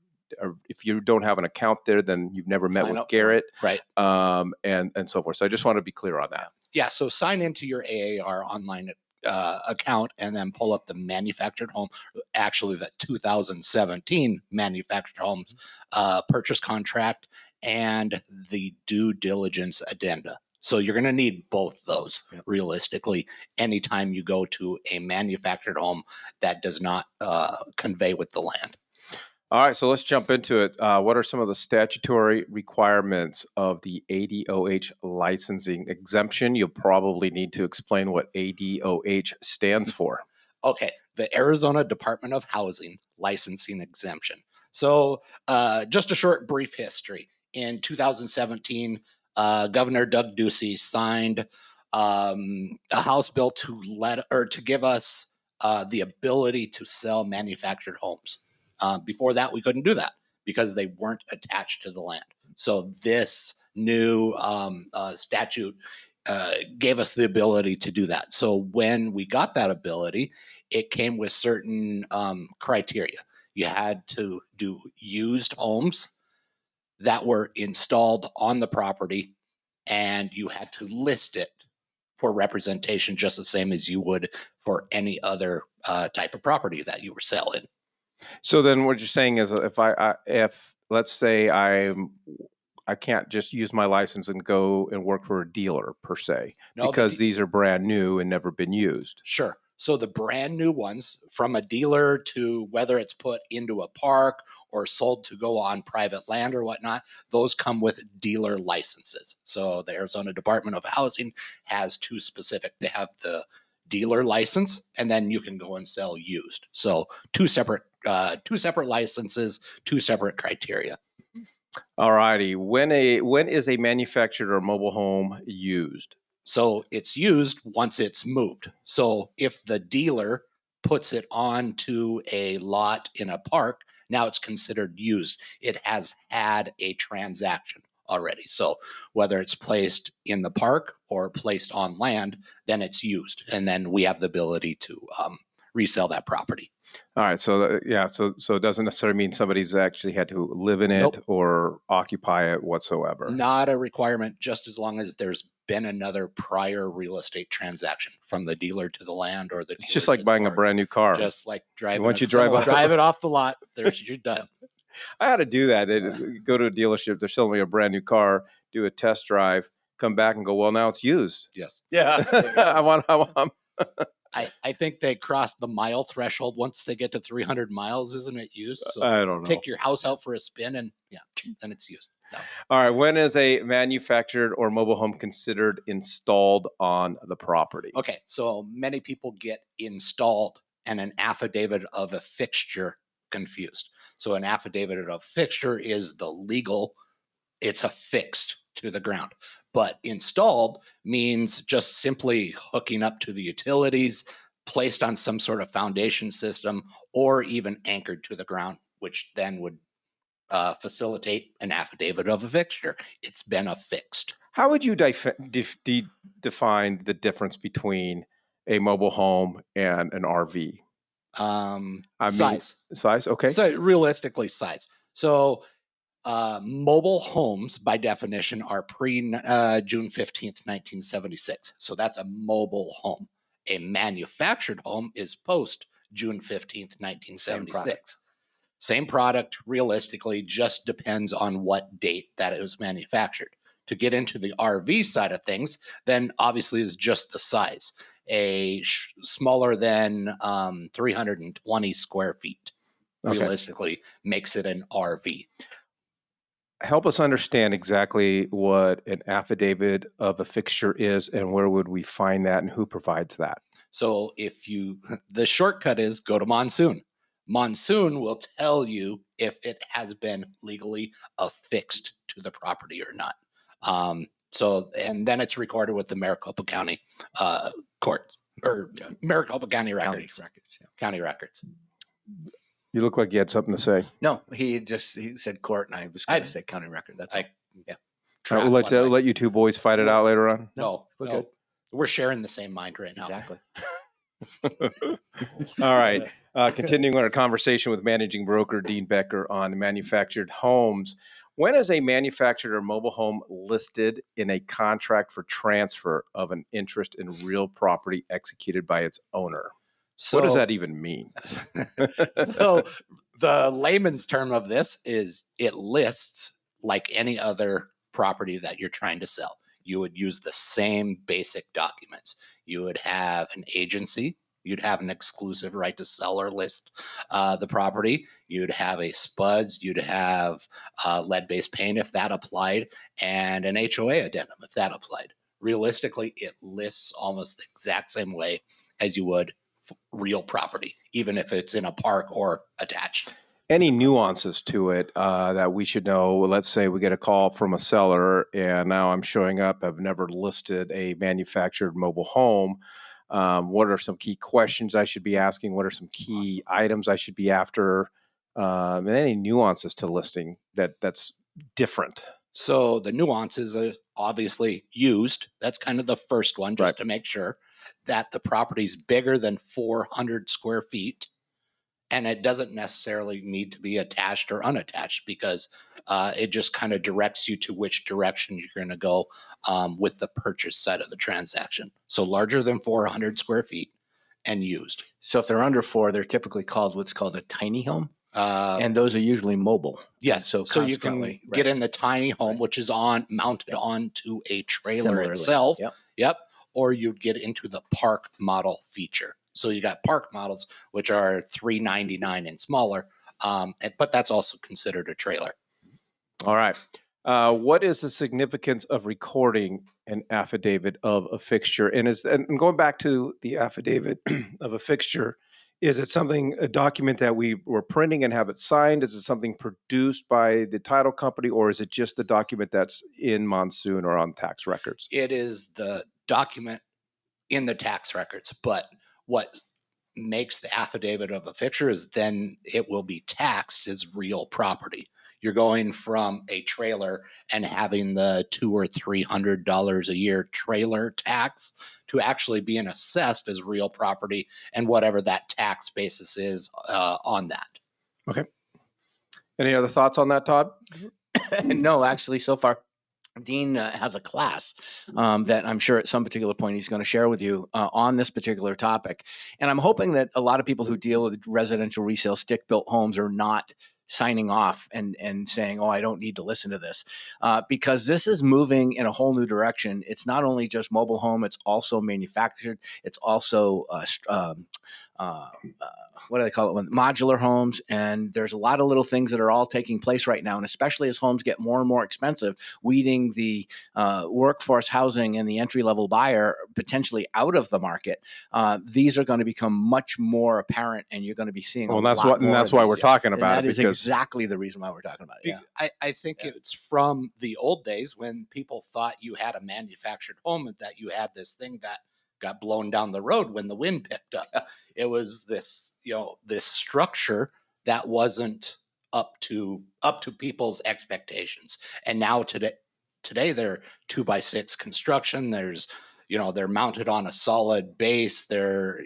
don't have an account there, then you've never met with Garrett, right? And so forth. So I just want to be clear on that. Yeah. So sign into your AAR online account and then pull up the manufactured home, actually the 2017 manufactured homes purchase contract and the due diligence addenda. So you're going to need both those realistically anytime you go to a manufactured home that does not convey with the land. All right, so let's jump into it. What are some of the statutory requirements of the ADOH licensing exemption? You'll probably need to explain what ADOH stands for. Okay, the Arizona Department of Housing licensing exemption. So just a short brief history. In 2017, Governor Doug Ducey signed a House bill to give us the ability to sell manufactured homes. Before that, we couldn't do that because they weren't attached to the land. So this new statute gave us the ability to do that. So when we got that ability, it came with certain criteria. You had to do used homes that were installed on the property and you had to list it for representation just the same as you would for any other type of property that you were selling. So then what you're saying is if let's say I can't just use my license and go and work for a dealer per se, No, because these are brand new and never been used. Sure. So the brand new ones, from a dealer to whether it's put into a park or sold to go on private land or whatnot, those come with dealer licenses. So the Arizona Department of Housing has two specific. They have the dealer license, and then you can go and sell used. So two separate licenses, two separate criteria. All righty. When is a manufactured or mobile home used? So it's used once it's moved. So if the dealer puts it onto a lot in a park, now it's considered used. It has had a transaction already. So whether it's placed in the park or placed on land, then it's used. And then we have the ability to resell that property. All right. So so it doesn't necessarily mean somebody's actually had to live in it Nope. or occupy it whatsoever. Not a requirement, just as long as there's been another prior real estate transaction from the dealer to the land or the It's dealer just to like the buying a park. brand new car. Just like driving. Once you drive it off the lot, you're done. I had to do that. Go to a dealership, they're selling me a brand new car, do a test drive, come back and go, well, now it's used. Yes. Yeah. I want I think they cross the mile threshold once they get to 300 miles, isn't it used? So I don't know. take your house out for a spin and then it's used. No. All right. When is a manufactured or mobile home considered installed on the property? Okay, so many people get installed and an affidavit of a fixture confused. So an affidavit of fixture is the legal, it's affixed to the ground. But installed means just simply hooking up to the utilities, placed on some sort of foundation system, or even anchored to the ground, which then would facilitate an affidavit of a fixture. It's been affixed. How would you define the difference between a mobile home and an RV? Size. Size, okay. So realistically, size. So mobile homes, by definition, are pre-June 15th, 1976. So that's a mobile home. A manufactured home is post-June 15th, 1976. Same product, realistically, just depends on what date that it was manufactured. To get into the RV side of things, then obviously is just the size. A smaller than 320 square feet, realistically, makes it an RV. Help us understand exactly what an affidavit of a fixture is and where would we find that and who provides that? So the shortcut is go to Monsoon. Monsoon will tell you if it has been legally affixed to the property or not. And then it's recorded with the Maricopa County court or Maricopa County records. County records. You look like you had something to say. No, he said court, and I was going to say county record. That's all. We'll let you two boys fight it out later on. No, we're good. We're sharing the same mind right now. Exactly. All right. Continuing our conversation with managing broker Dean Becker on manufactured homes. When is a manufactured or mobile home listed in a contract for transfer of an interest in real property executed by its owner? So, what does that even mean? So the layman's term of this is it lists like any other property that you're trying to sell. You would use the same basic documents. You would have an agency. You'd have an exclusive right to sell or list the property. You'd have a SPUDS. You'd have lead-based paint if that applied, and an HOA addendum if that applied. Realistically, it lists almost the exact same way as you would real property, even if it's in a park or attached. Any nuances to it that we should know? Let's say we get a call from a seller and now I'm showing up. I've never listed a manufactured mobile home. What are some key questions I should be asking? What are some key items I should be after? And any nuances to listing that's different? So the nuances are obviously used. That's kind of the first one, just to make sure that the property's bigger than 400 square feet. And it doesn't necessarily need to be attached or unattached because It just kind of directs you to which direction you're going to go with the purchase side of the transaction. So larger than 400 square feet and used. So if they're under 4, they're typically called what's called a tiny home, Uh, and those are usually mobile. Yes, And so you can consequently, get right. in the tiny home, Right. which is mounted onto a trailer Similarly. itself. Yep. Yep. Or you'd get into the park model feature. So you got park models, which are $399 and smaller, but that's also considered a trailer. All right. What is the significance of recording an affidavit of a fixture? And going back to the affidavit of a fixture, is it a document that we were printing and have it signed? Is it something produced by the title company, or is it just the document that's in Monsoon or on tax records? It is the document in the tax records, but what makes the affidavit of a fixture is then it will be taxed as real property. You're going from a trailer and having the $200 or $300 a year trailer tax to actually being assessed as real property and whatever that tax basis is on that. Okay. Any other thoughts on that, Todd? No, actually, so far, Dean has a class that I'm sure at some particular point he's going to share with you on this particular topic. And I'm hoping that a lot of people who deal with residential resale stick-built homes are not signing off and saying, oh, I don't need to listen to this, because this is moving in a whole new direction. It's not only just mobile home, it's also manufactured. It's also what do they call it? Modular homes. And there's a lot of little things that are all taking place right now. And especially as homes get more and more expensive, weeding the workforce housing and the entry-level buyer potentially out of the market, these are going to become much more apparent, and you're going to be seeing Well, a and that's lot what, and more that's of why these. we're talking And about that it, is because exactly the reason why we're talking about it. Yeah. I think it's from the old days when people thought you had a manufactured home and that you had this thing that got blown down the road when the wind picked up. It was this, this structure that wasn't up to people's expectations. And now today they're 2x6 construction. There's, they're mounted on a solid base. They're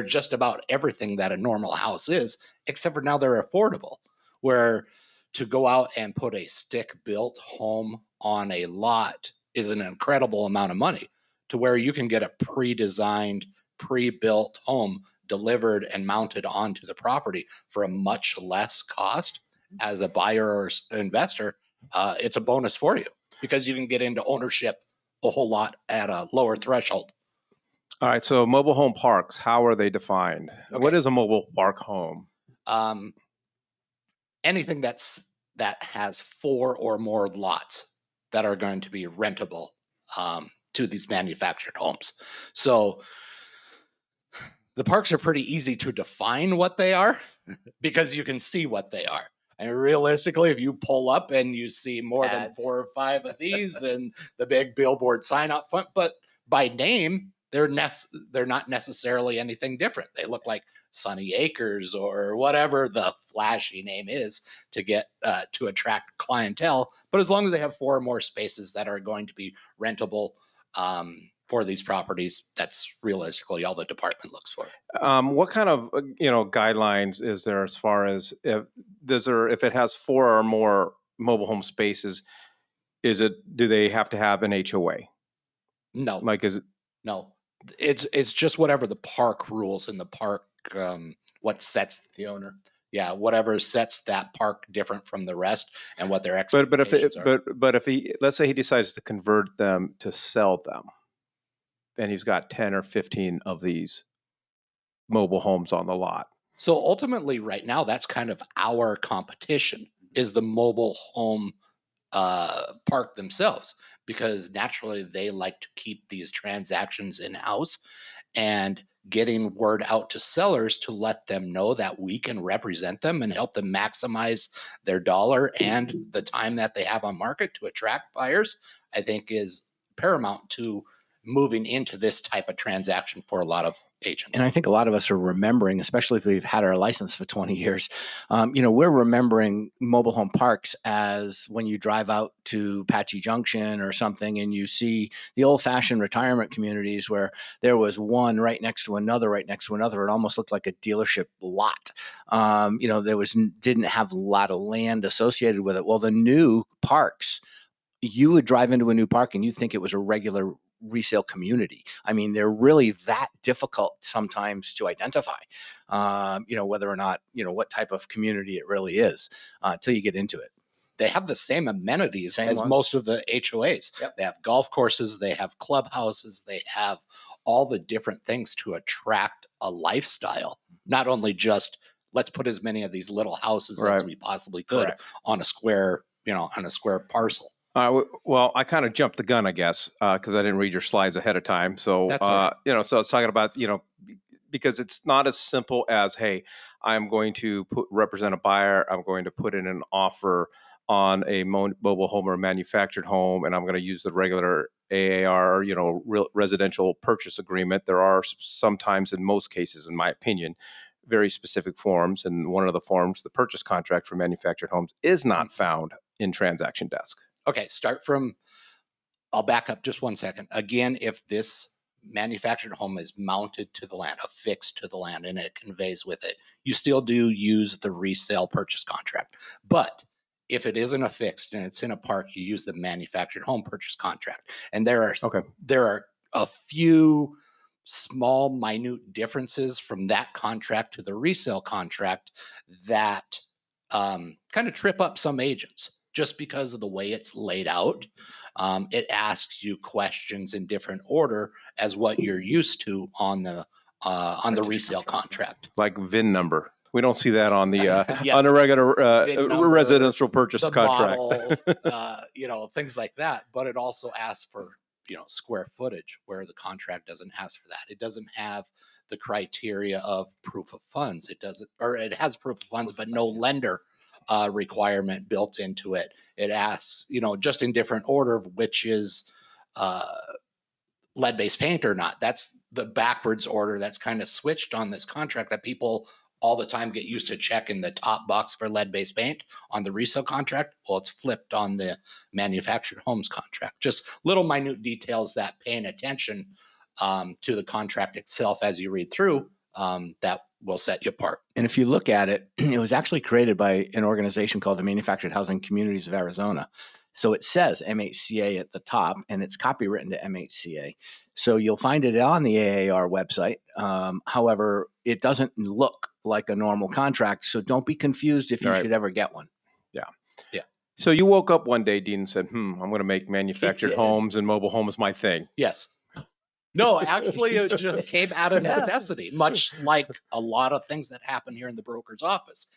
just about everything that a normal house is, except for now they're affordable. Where to go out and put a stick-built home on a lot is an incredible amount of money, to where you can get a pre-designed, pre-built home delivered and mounted onto the property for a much less cost. As a buyer or investor, it's a bonus for you because you can get into ownership a whole lot at a lower threshold. all right. So mobile home parks, how are they defined? Okay. What is a mobile park home? Anything that has 4 or more lots that are going to be rentable to these manufactured homes. So the parks are pretty easy to define what they are because you can see what they are. And realistically, if you pull up and you see more than 4 or 5 of these and the big billboard sign up front, but by name, they're not necessarily anything different. They look like Sunny Acres or whatever the flashy name is to get to attract clientele. But as long as they have 4 or more spaces that are going to be rentable for these properties, that's realistically all the department looks for. What kind of guidelines is there as far as if it has 4 or more mobile home spaces? Do they have to have an HOA? No, Like, is it? No, it's just whatever the park rules in the park. What sets The owner. Yeah, whatever sets that park different from the rest and what their expectations are. But if he, let's say he decides to convert them to sell them, and he's got 10 or 15 of these mobile homes on the lot. So ultimately, right now, that's kind of our competition, is the mobile home park themselves, because naturally they like to keep these transactions in-house, and getting word out to sellers to let them know that we can represent them and help them maximize their dollar and the time that they have on market to attract buyers, I think is paramount to moving into this type of transaction for a lot of agents. And I think a lot of us are remembering, especially if we've had our license for 20 years, we're remembering mobile home parks as when you drive out to Patchy Junction or something and you see the old-fashioned retirement communities where there was one right next to another, right next to another. It almost looked like a dealership lot. There didn't have a lot of land associated with it. Well, the new parks, you would drive into a new park and you'd think it was a regular resale community. I mean, they're really that difficult sometimes to identify, whether or not, what type of community it really is until you get into it. They have the same amenities as most of the HOAs. Yep. They have golf courses, they have clubhouses, they have all the different things to attract a lifestyle. Not only just let's put as many of these little houses as we possibly could on a square, parcel. Well, I kind of jumped the gun, I guess, because I didn't read your slides ahead of time. So, That's all right. So I was talking about, because it's not as simple as, hey, I'm going to represent a buyer. I'm going to put in an offer on a mobile home or manufactured home, and I'm going to use the regular AAR, residential purchase agreement. There are sometimes, in most cases, in my opinion, very specific forms. And one of the forms, the purchase contract for manufactured homes, is not found in transaction desk. Okay, I'll back up just 1 second. Again, if this manufactured home is mounted to the land, affixed to the land, and it conveys with it, you still do use the resale purchase contract. But if it isn't affixed and it's in a park, you use the manufactured home purchase contract. And there are a few small, minute differences from that contract to the resale contract that kind of trip up some agents. Just because of the way it's laid out, it asks you questions in different order as what you're used to on the resale contract. Like VIN number. We don't see that on the Yes. on a regular number, residential purchase the contract. Model, things like that. But it also asks for square footage, where the contract doesn't ask for that. It doesn't have the criteria of proof of funds. It has proof of funds, but no lender requirement built into it. It asks, just in different order of which is lead-based paint or not. That's the backwards order that's kind of switched on this contract that people all the time get used to checking the top box for lead-based paint on the resale contract. Well, it's flipped on the manufactured homes contract. Just little minute details that paying attention to the contract itself as you read through, that will set you apart. And if you look at it, it was actually created by an organization called the Manufactured Housing Communities of Arizona. So it says MHCA at the top, and it's copywritten to MHCA. So you'll find it on the AAR website. However, it doesn't look like a normal contract. So don't be confused if you should ever get one. Yeah. So you woke up one day, Dean, and said, I'm going to make manufactured homes and mobile homes my thing. Yes. No, actually, it just came out of necessity, much like a lot of things that happen here in the broker's office.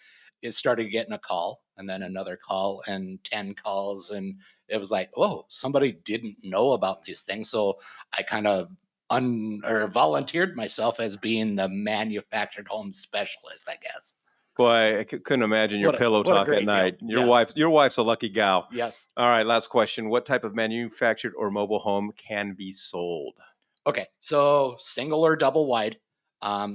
It started getting a call and then another call and 10 calls. And it was like, oh, somebody didn't know about these things. So I kind of volunteered myself as being the manufactured home specialist, I guess. Boy, I couldn't imagine your pillow talk at night. Your wife's a lucky gal. Yes. All right, last question. What type of manufactured or mobile home can be sold? Okay, so single or double wide,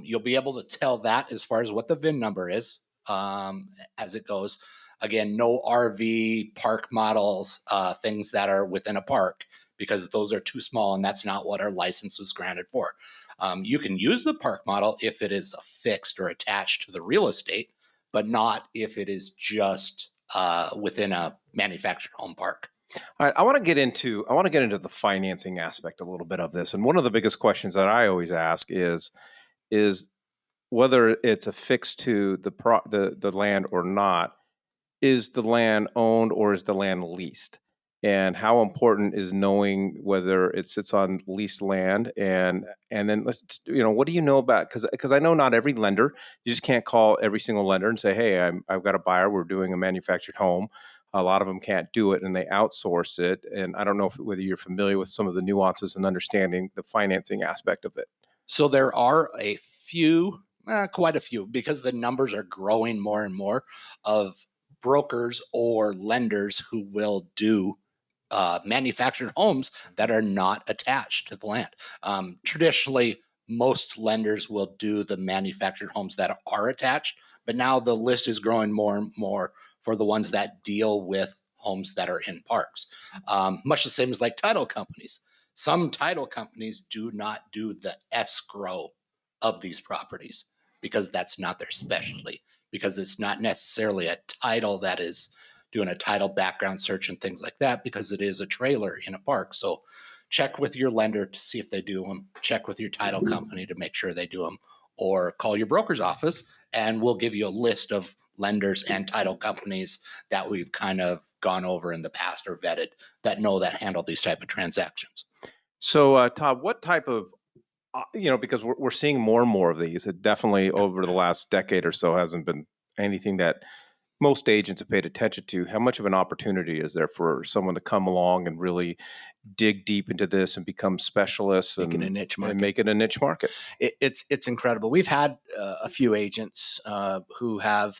you'll be able to tell that as far as what the VIN number is as it goes. Again, no RV park models, things that are within a park, because those are too small and that's not what our license was granted for. You can use the park model if it is affixed or attached to the real estate, but not if it is just within a manufactured home park. All right, I want to get into the financing aspect a little bit of this. And one of the biggest questions that I always ask is whether it's affixed to the land or not. Is the land owned or is the land leased? And how important is knowing whether it sits on leased land? And then what do you know about? Because I know not every lender, you just can't call every single lender and say, hey, I've got a buyer, we're doing a manufactured home. A lot of them can't do it and they outsource it. And I don't know whether you're familiar with some of the nuances and understanding the financing aspect of it. So there are a few, quite a few, because the numbers are growing more and more, of brokers or lenders who will do manufactured homes that are not attached to the land. Traditionally, most lenders will do the manufactured homes that are attached, but now the list is growing more and more for the ones that deal with homes that are in parks. Much the same as like title companies. Some title companies do not do the escrow of these properties because that's not their specialty, because it's not necessarily a title that is doing a title background search and things like that, because it is a trailer in a park. So check with your lender to see if they do them, check with your title company to make sure they do them, or call your broker's office and we'll give you a list of lenders and title companies that we've kind of gone over in the past or vetted that know that handle these type of transactions. So, Todd, what type of, because we're seeing more and more of these. It definitely over the last decade or so hasn't been anything that most agents have paid attention to. How much of an opportunity is there for someone to come along and really dig deep into this and become specialists Making a niche market. and make it a niche market? It's incredible. We've had a few agents who have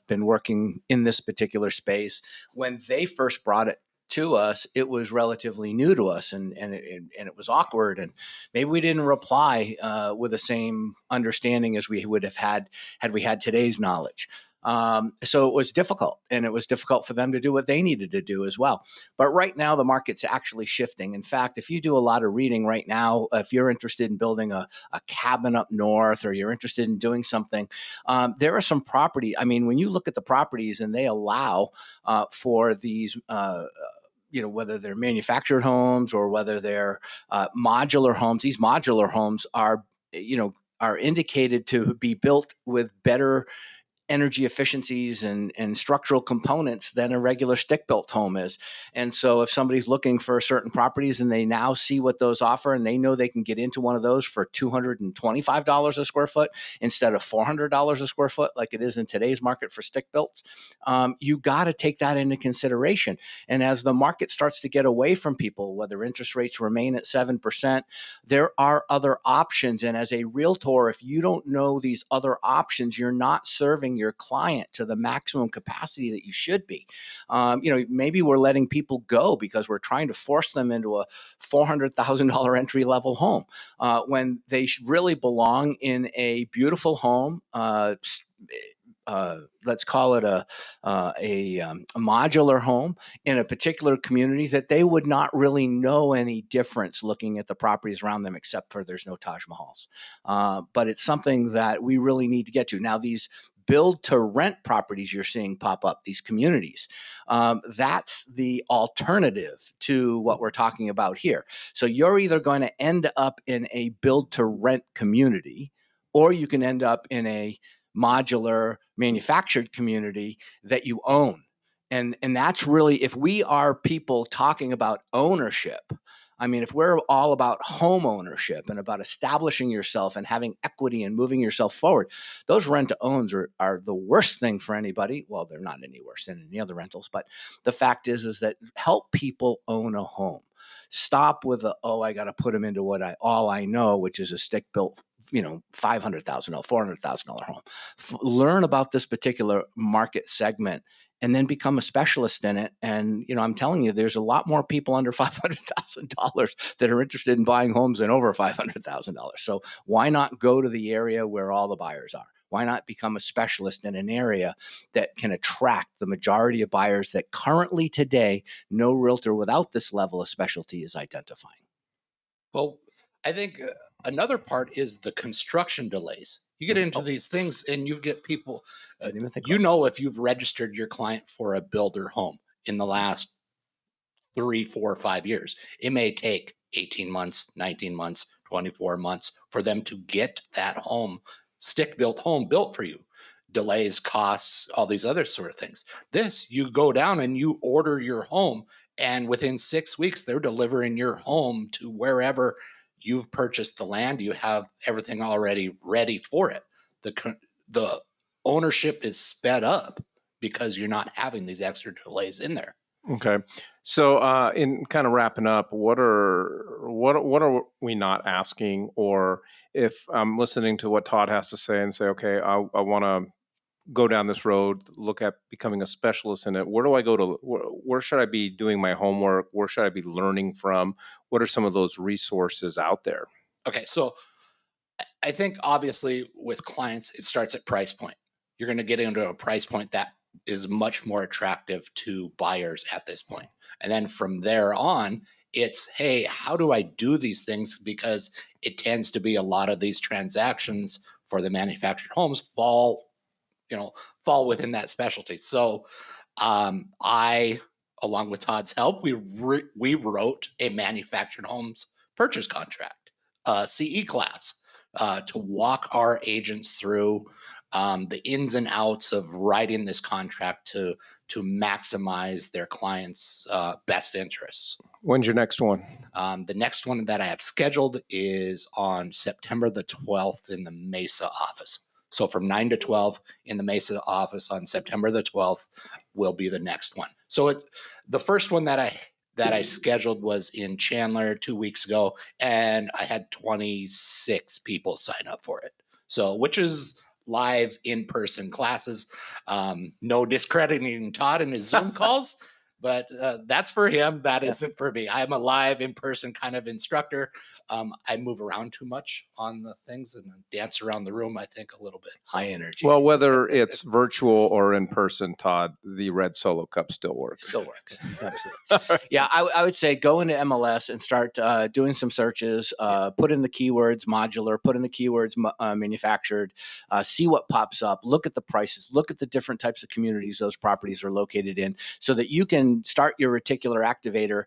been working in this particular space. When they first brought it to us, it was relatively new to us, and it was awkward, and maybe we didn't reply with the same understanding as we would have had we had today's knowledge. So it was difficult, and it was difficult for them to do what they needed to do as well. But right now, the market's actually shifting. In fact, if you do a lot of reading right now, if you're interested in building a cabin up north, or you're interested in doing something, there are some property. I mean, when you look at the properties and they allow for these, whether they're manufactured homes or whether they're modular homes, these modular homes are indicated to be built with better energy efficiencies and structural components than a regular stick-built home is. And so if somebody's looking for certain properties and they now see what those offer and they know they can get into one of those for $225 a square foot instead of $400 a square foot like it is in today's market for stick-builts, you got to take that into consideration. And as the market starts to get away from people, whether interest rates remain at 7%, there are other options. And as a realtor, if you don't know these other options, you're not serving your client to the maximum capacity that you should be. Maybe we're letting people go because we're trying to force them into a $400,000 entry level home when they really belong in a beautiful home. Let's call it a modular home in a particular community that they would not really know any difference looking at the properties around them, except for there's no Taj Mahals. But it's something that we really need to get to. Now, these build to rent properties you're seeing pop up, these communities, that's the alternative to what we're talking about here. So you're either going to end up in a build to rent community, or you can end up in a modular manufactured community that you own. And that's really, if we are people talking about ownership, I mean, if we're all about home ownership and about establishing yourself and having equity and moving yourself forward, those rent-to-owns are the worst thing for anybody. Well, they're not any worse than any other rentals, but the fact is that help people own a home. Stop with I got to put them into all I know, which is a stick-built, $500,000, $400,000 home. Learn about this particular market segment and then become a specialist in it. And, I'm telling you, there's a lot more people under $500,000 that are interested in buying homes than over $500,000. So why not go to the area where all the buyers are? Why not become a specialist in an area that can attract the majority of buyers that currently today no realtor without this level of specialty is identifying? Well, I think another part is the construction delays. You get into these things and you get people, if you've registered your client for a builder home in the last 3, 4, 5 years, it may take 18 months, 19 months, 24 months for them to get that home, stick-built home built for you. Delays, costs, all these other sort of things. This, you go down and you order your home, and within 6 weeks, they're delivering your home to wherever you've purchased the land. You have everything already ready for it. The ownership is sped up because you're not having these extra delays in there. Okay. So in kind of wrapping up, what are we not asking? Or if I'm listening to what Todd has to say and say, okay, I want to go down this road, look at becoming a specialist in it, where do I go to, where should I be doing my homework? Where should I be learning from? What are some of those resources out there? Okay, so I think obviously with clients, it starts at price point. You're going to get into a price point that is much more attractive to buyers at this point. And then from there on, it's, hey, how do I do these things? Because it tends to be a lot of these transactions for the manufactured homes fall within that specialty. So I, along with Todd's help, we wrote a manufactured homes purchase contract, CE class, to walk our agents through the ins and outs of writing this contract to maximize their clients' best interests. When's your next one? The next one that I have scheduled is on September the 12th in the Mesa office. So from 9 to 12 in the Mesa office on September the 12th will be the next one. So the first one that I scheduled was in Chandler 2 weeks ago, and I had 26 people sign up for it. So, which is live in-person classes. No discrediting Todd and his Zoom calls, but that's for him. That isn't for me. I'm a live in-person kind of instructor. I move around too much on the things and dance around the room, I think, a little bit. So. High energy. Well, whether it's virtual or in person, Todd, the Red Solo Cup still works. Still works. Absolutely. Yeah, I would say go into MLS and start doing some searches. Put in the keywords modular, put in the keywords manufactured, see what pops up, look at the prices, look at the different types of communities those properties are located in, so that you can start your reticular activator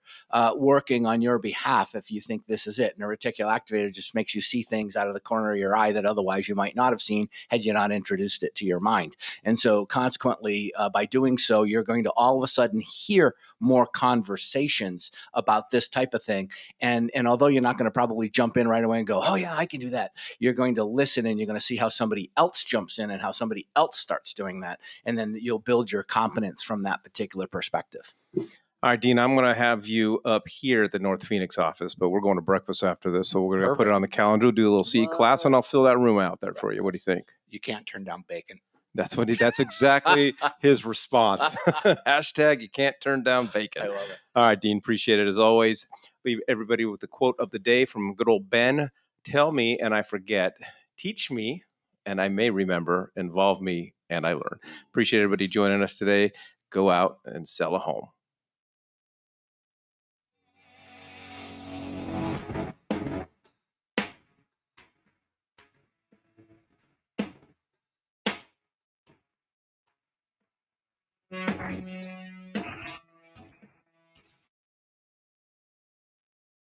working on your behalf if you think this is it. And a reticular activator just makes you see things out of the corner of your eye that otherwise you might not have seen had you not introduced it to your mind. And so consequently, by doing so, you're going to all of a sudden hear more conversations about this type of thing. And although you're not going to probably jump in right away and go, oh yeah, I can do that, you're going to listen and you're going to see how somebody else jumps in and how somebody else starts doing that. And then you'll build your competence from that particular perspective. All right, Dean, I'm going to have you up here at the North Phoenix office, but we're going to breakfast after this. So we're going to put it on the calendar, do a little CE class, and I'll fill that room out there for you. What do you think? You can't turn down bacon. That's exactly his response. Hashtag you can't turn down bacon. I love it. All right, Dean, appreciate it as always. Leave everybody with the quote of the day from good old Ben. Tell me and I forget. Teach me and I may remember. Involve me and I learn. Appreciate everybody joining us today. Go out and sell a home.